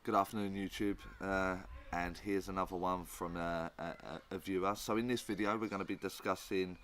Good afternoon, YouTube, and here's another one from a viewer. So in this video we're going to be discussing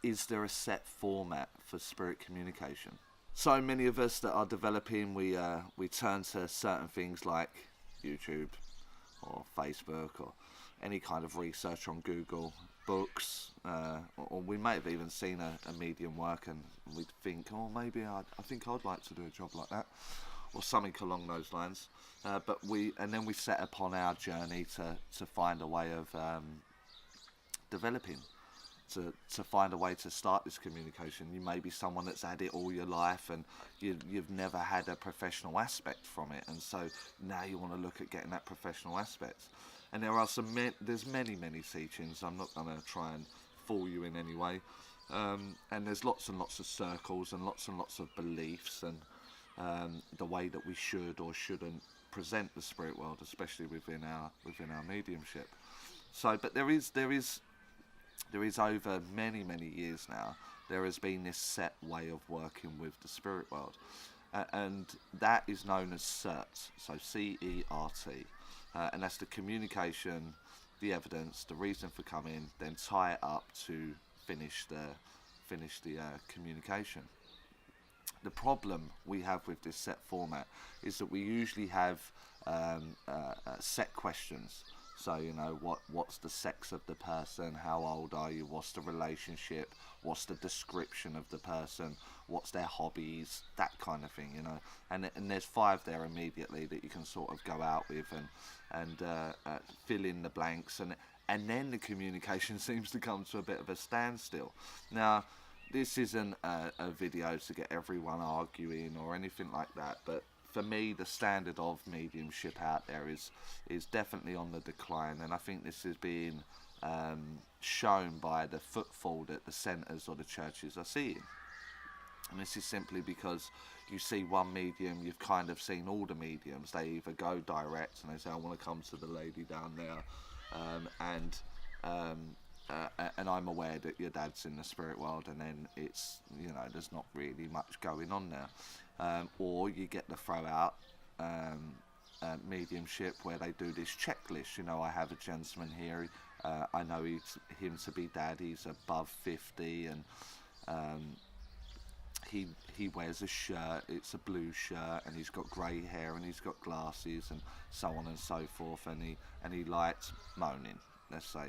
is there a set format for spirit communication? So many of us that are developing, we turn to certain things like YouTube or Facebook or any kind of research on Google, books, or we may have even seen a medium work and we'd think, oh, maybe I think I'd like to do a job like that, or something along those lines. But then we set upon our journey to find a way of developing, to find a way to start this communication. You may be someone that's had it all your life and you've never had a professional aspect from it, and so now you want to look at getting that professional aspect. And there are there's many teachings. I'm not going to try and fool you in any way. And there's lots and lots of circles and lots of beliefs and the way that we should or shouldn't present the spirit world, especially within our mediumship. So, but there is over many years now, there has been this set way of working with the spirit world, and that is known as CERT. So CERT, and that's the communication, the evidence, the reason for coming, then tie it up to finish the communication. The problem we have with this set format is that we usually have set questions. So, you know, what's the sex of the person, how old are you, what's the relationship, what's the description of the person, what's their hobbies, that kind of thing, you know. And there's 5 there immediately that you can sort of go out with and fill in the blanks, and then the communication seems to come to a bit of a standstill. Now, this isn't a video to get everyone arguing or anything like that, but for me, the standard of mediumship out there is definitely on the decline, and I think this is being shown by the footfall that the centres or the churches are seeing. And this is simply because you see one medium, you've kind of seen all the mediums. They either go direct and they say, I want to come to the lady down there, and I'm aware that your dad's in the spirit world, and then it's, you know, there's not really much going on there. Or you get the throw out mediumship where they do this checklist. You know, I have a gentleman here, I know him to be dad, he's above 50, and he wears a shirt, it's a blue shirt, and he's got grey hair and he's got glasses and so on and so forth, and he likes moaning, let's say.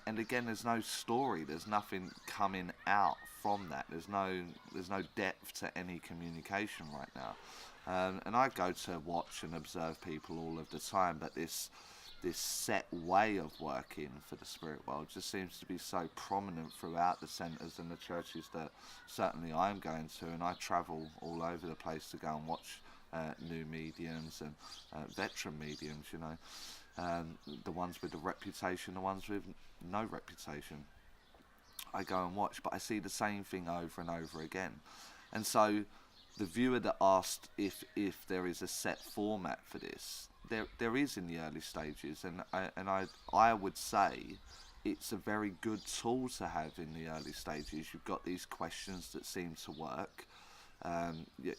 And again, there's no story, there's nothing coming out from that, there's no depth to any communication right now. And I go to watch and observe people all of the time, but this set way of working for the spirit world just seems to be so prominent throughout the centres and the churches that certainly I'm going to, and I travel all over the place to go and watch new mediums and veteran mediums, you know. The ones with the reputation, the ones with no reputation, I go and watch, but I see the same thing over and over again. And so the viewer that asked if there is a set format for this, there is in the early stages, and I would say it's a very good tool to have in the early stages. You've got these questions that seem to work.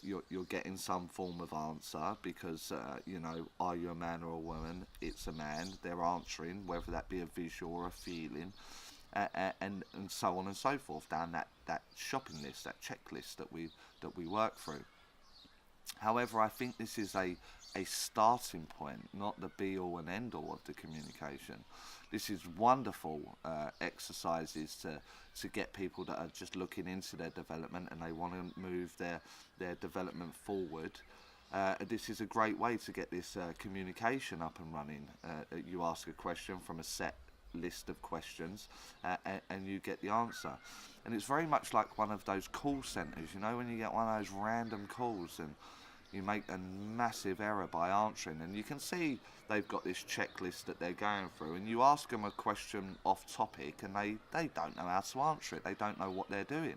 You're getting some form of answer because, you know, are you a man or a woman? It's a man. They're answering, whether that be a visual or a feeling, and so on and so forth, down that shopping list, that checklist that we work through. However, I think this is a starting point, not the be-all and end-all of the communication. This is wonderful exercises to get people that are just looking into their development and they want to move their development forward. This is a great way to get this communication up and running. You ask a question from a set list of questions and you get the answer. And it's very much like one of those call centres, you know, when you get one of those random calls and you make a massive error by answering, and you can see they've got this checklist that they're going through, and you ask them a question off topic and they don't know how to answer it, they don't know what they're doing.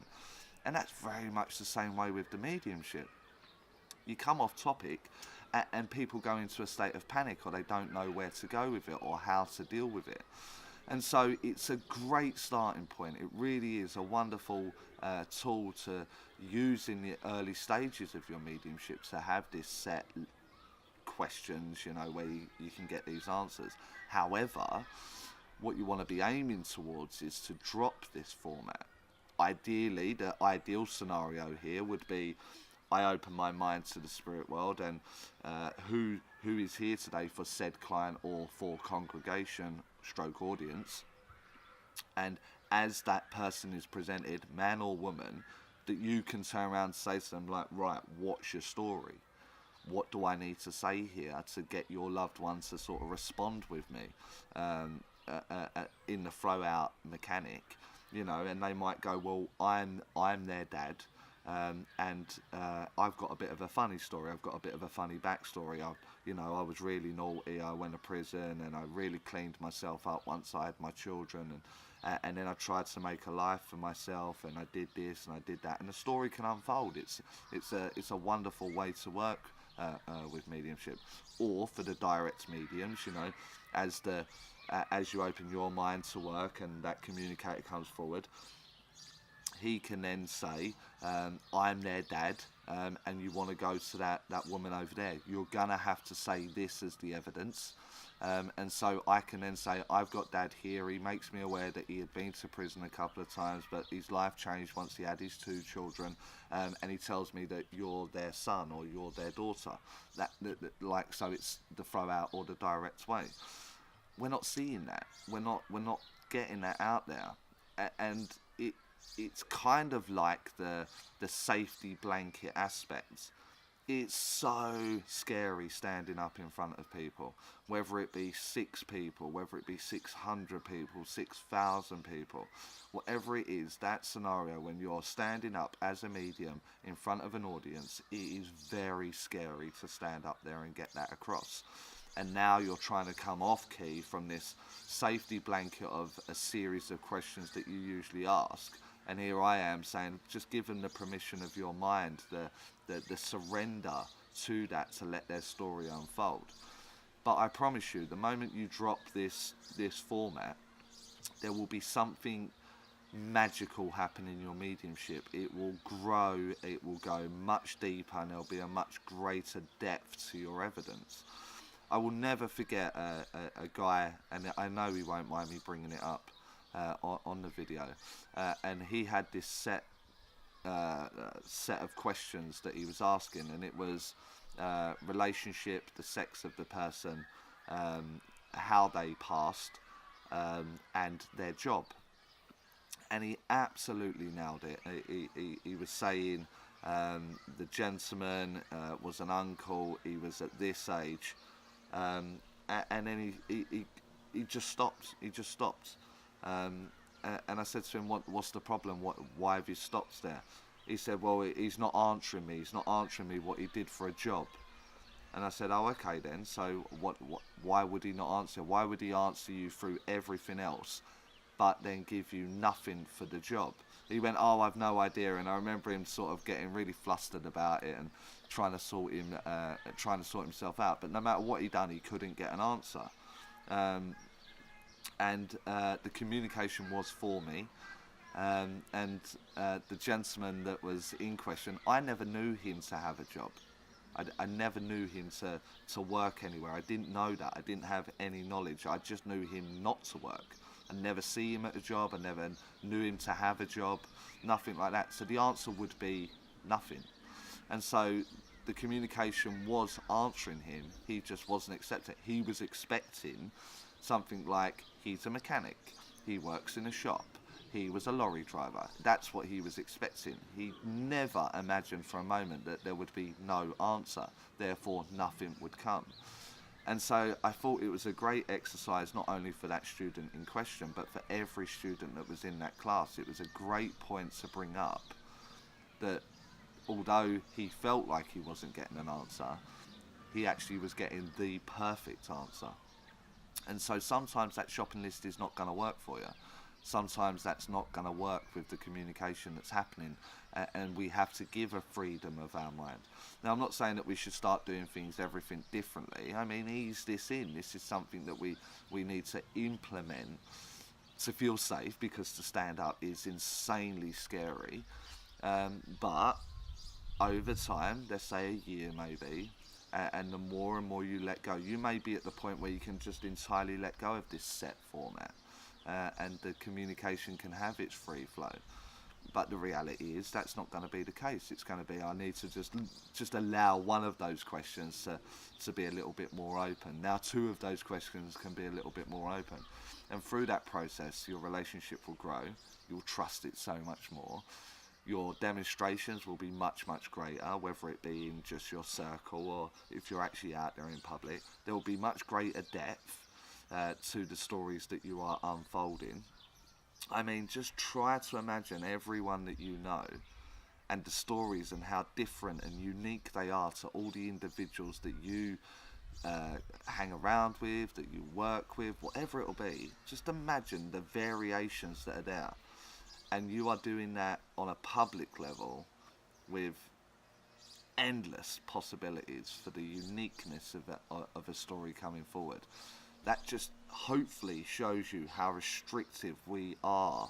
And that's very much the same way with the mediumship. You come off topic and people go into a state of panic, or they don't know where to go with it or how to deal with it. And so it's a great starting point. It really is a wonderful tool to use in the early stages of your mediumship, to have this set questions, you know, where you can get these answers. However, what you want to be aiming towards is to drop this format. Ideally, the ideal scenario here would be I open my mind to the spirit world, and who is here today for said client or for congregation stroke audience, and as that person is presented, man or woman, that you can turn around and say to them, like, right, what's your story? What do I need to say here to get your loved ones to sort of respond with me in the throw out mechanic, you know? And they might go, well, I'm their dad, and I've got a bit of a funny story. I've got a bit of a funny backstory. I was really naughty. I went to prison, and I really cleaned myself up once I had my children, and then I tried to make a life for myself, and I did this and I did that, and the story can unfold. It's a wonderful way to work with mediumship. Or for the direct mediums, you know, as you open your mind to work and that communicator comes forward, he can then say, I'm their dad, and you want to go to that woman over there. You're going to have to say this as the evidence. And so I can then say, I've got dad here. He makes me aware that he had been to prison a couple of times, but his life changed once he had his 2 children. And he tells me that you're their son or you're their daughter. So it's the throw out or the direct way. We're not seeing that. We're not getting that out there. And it's kind of like the safety blanket aspect. It's so scary standing up in front of people, whether it be 6 people, whether it be 600 people, 6,000 people, whatever it is, that scenario when you're standing up as a medium in front of an audience, it is very scary to stand up there and get that across. And now you're trying to come off key from this safety blanket of a series of questions that you usually ask. And here I am saying, just give them the permission of your mind, the surrender to that, to let their story unfold. But I promise you, the moment you drop this format, there will be something magical happen in your mediumship. It will grow, it will go much deeper, and there'll be a much greater depth to your evidence. I will never forget a guy, and I know he won't mind me bringing it up on the video, and he had this set of questions that he was asking, and it was relationship, the sex of the person, how they passed, and their job. And he absolutely nailed it. He was saying the gentleman was an uncle, he was at this age, and then he just stopped. And I said to him, what's the problem? Why have you stopped there? He said, well, he's not answering me. He's not answering me what he did for a job. And I said, oh, okay then. So why would he not answer? Why would he answer you through everything else, but then give you nothing for the job? He went, oh, I've no idea. And I remember him sort of getting really flustered about it and trying to sort himself out. But no matter what he done, he couldn't get an answer. And the communication was for me, and the gentleman that was in question, I never knew him to have a job. I never knew him to work anywhere. I didn't know that. I didn't have any knowledge. I just knew him not to work. I never see him at a job. I never knew him to have a job, nothing like that. So the answer would be nothing. And so the communication was answering him. He just wasn't accepting. He was expecting something like, he's a mechanic, he works in a shop, he was a lorry driver. That's what he was expecting. He never imagined for a moment that there would be no answer, therefore nothing would come. And so I thought it was a great exercise, not only for that student in question, but for every student that was in that class. It was a great point to bring up that although he felt like he wasn't getting an answer, he actually was getting the perfect answer. And so sometimes that shopping list is not going to work for you. Sometimes that's not going to work with the communication that's happening, and we have to give a freedom of our mind. Now, I'm not saying that we should start doing everything differently. I mean, ease this in. This is something that we need to implement to feel safe, because to stand up is insanely scary. But over time, let's say a year maybe, And the more and more you let go, you may be at the point where you can just entirely let go of this set format, and the communication can have its free flow. But the reality is that's not going to be the case. It's going to be, I need to just allow one of those questions to be a little bit more open. Now two of those questions can be a little bit more open. And through that process, your relationship will grow. You'll trust it so much more. Your demonstrations will be much, much greater, whether it be in just your circle or if you're actually out there in public. There will be much greater depth to the stories that you are unfolding. I mean, just try to imagine everyone that you know and the stories and how different and unique they are to all the individuals that you hang around with, that you work with, whatever it'll be. Just imagine the variations that are there. And you are doing that on a public level with endless possibilities for the uniqueness of a story coming forward. That just hopefully shows you how restrictive we are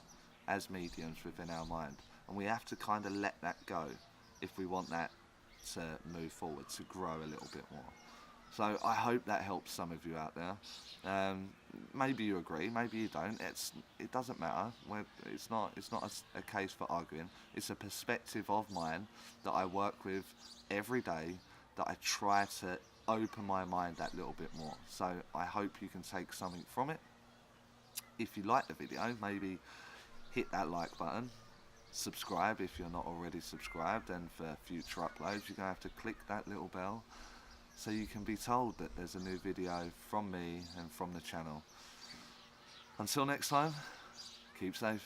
as mediums within our mind. And we have to kind of let that go if we want that to move forward, to grow a little bit more. So I hope that helps some of you out there. Maybe you agree, maybe you don't. It doesn't matter. It's not a case for arguing. It's a perspective of mine that I work with every day, that I try to open my mind that little bit more. So I hope you can take something from it. If you like the video, maybe hit that like button. Subscribe if you're not already subscribed, and for future uploads you're going to have to click that little bell so you can be told that there's a new video from me and from the channel. Until next time, keep safe.